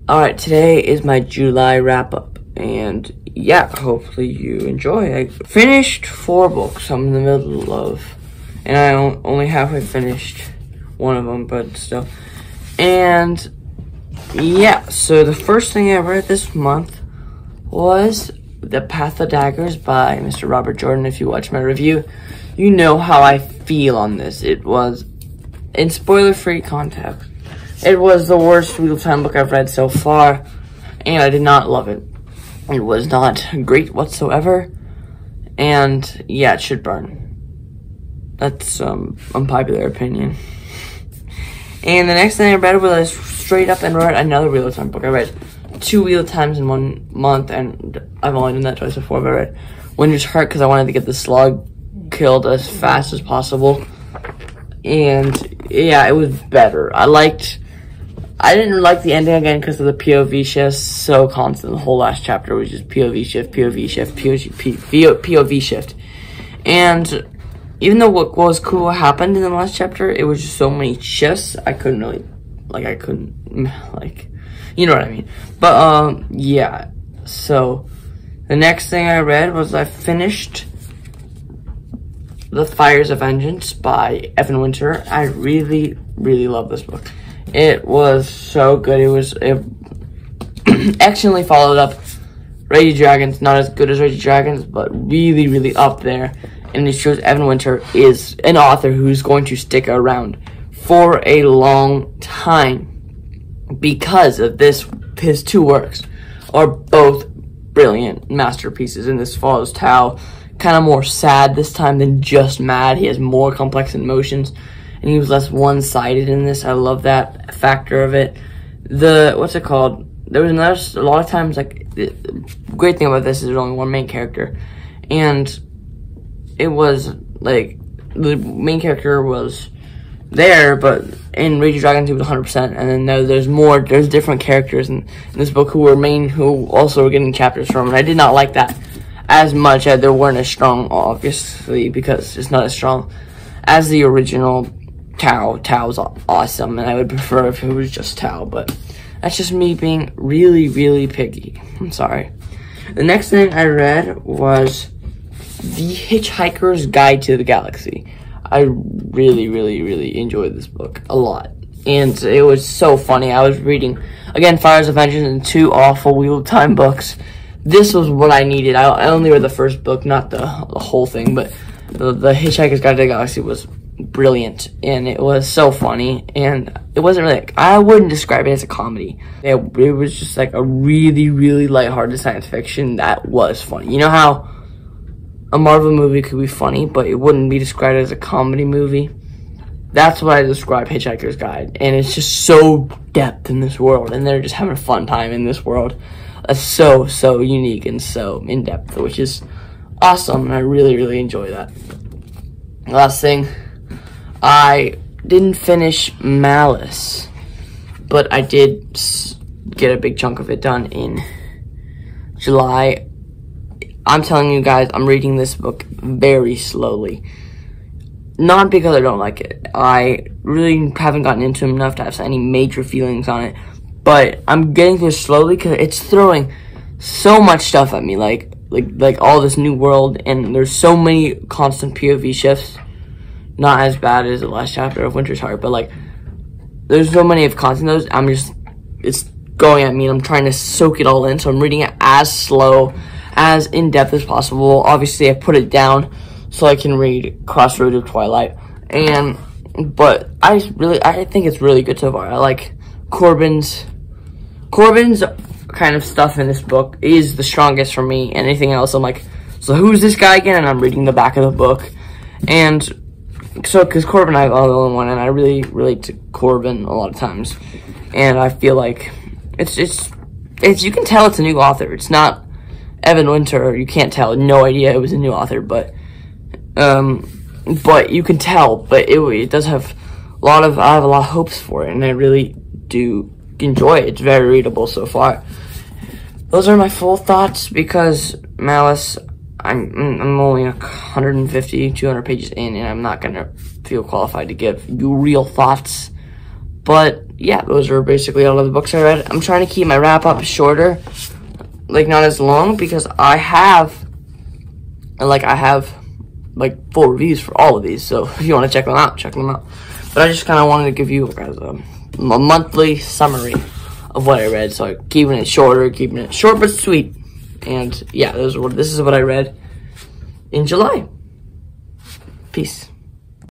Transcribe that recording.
Alright, today is my July wrap-up, and yeah, hopefully you enjoy. I finished 4 books I'm in the middle of, and I only halfway finished one of them, but still. And yeah, so the first thing I read this month was The Path of Daggers by Mr. Robert Jordan. If you watch my review, you know how I feel on this. It was, in spoiler-free context, it was the worst Wheel of Time book I've read so far, and I did not love it. It was not great whatsoever, and yeah, it should burn. That's unpopular opinion. And the next thing I read was straight up and read another Wheel of Time book. I read 2 Wheel of Times in 1 month, and I've only done that twice before, but I read Winter's Heart because I wanted to get the slug killed as fast as possible. And yeah, it was better. I didn't like the ending again because of the POV shifts so constant. The whole last chapter was just POV shift, POV shift, POV shift. And even though what was cool happened in the last chapter, it was just so many shifts, I couldn't really, you know what I mean. But, yeah. So, the next thing I read was I finished The Fires of Vengeance by Evan Winter. I really, really love this book. It was so good. It excellently followed up Raging Dragons. Not as good as Raging Dragons, but really, really up there. And it shows Evan Winter is an author who's going to stick around for a long time because of this. His 2 works are both brilliant masterpieces, and this follows Tao kind of more sad this time than just mad. He has more complex emotions, and he was less one-sided in this. I love that factor of it. What's it called? There was a lot of times, the great thing about this is there's only one main character, and it was, the main character was there, but in Raging Dragons he was 100%, and then there's different characters in this book who also were getting chapters from, and I did not like that as much. They weren't as strong, obviously, because it's not as strong as the original Tao. Tao's awesome, and I would prefer if it was just Tao, but that's just me being really, really picky. I'm sorry. The next thing I read was The Hitchhiker's Guide to the Galaxy. I really, really, really enjoyed this book a lot, and it was so funny. I was reading, again, Fires of Vengeance and 2 awful Wheel of Time books. This was what I needed. I only read the first book, not the whole thing, but the Hitchhiker's Guide to the Galaxy was brilliant, and it was so funny, and it wasn't really, I wouldn't describe it as a comedy. It was just a really, really lighthearted science fiction that was funny. You know how a Marvel movie could be funny, but it wouldn't be described as a comedy movie? That's what I describe Hitchhiker's Guide, and it's just so depth in this world, and they're just having a fun time in this world. That's so, so unique and so in-depth, which is awesome, and I really, really enjoy that. Last thing, I didn't finish Malice, but I did get a big chunk of it done in July. I'm telling you guys, I'm reading this book very slowly. Not because I don't like it. I really haven't gotten into it enough to have any major feelings on it. But I'm getting through it slowly because it's throwing so much stuff at me. Like all this new world, and there's so many constant POV shifts. Not as bad as the last chapter of Winter's Heart, but there's so many of constant those. It's going at me, and I'm trying to soak it all in. So I'm reading it as slow, as in-depth as possible. Obviously, I put it down so I can read Crossroads of Twilight. But I think it's really good so far. I like Corbin's kind of stuff in this book is the strongest for me. Anything else, I'm like, so who's this guy again? And I'm reading the back of the book. And so, because Corbin, I'm the only one, and I really relate to Corbin a lot of times. And I feel like it's you can tell it's a new author. It's not Evan Winter. You can't tell. No idea it was a new author, but you can tell. But it does have I have a lot of hopes for it, and I really do enjoy it. It's very readable so far. Those are my full thoughts, because Malice, I'm only 150, 200 pages in, and I'm not gonna feel qualified to give you real thoughts. But yeah, those are basically all of the books I read. I'm trying to keep my wrap-up shorter, like, not as long, because I have, like, full reviews for all of these, so if you want to check them out, check them out. But I just kind of wanted to give you guys a monthly summary of what I read, so keeping it shorter, keeping it short but sweet. And, yeah, this is what I read in July. Peace.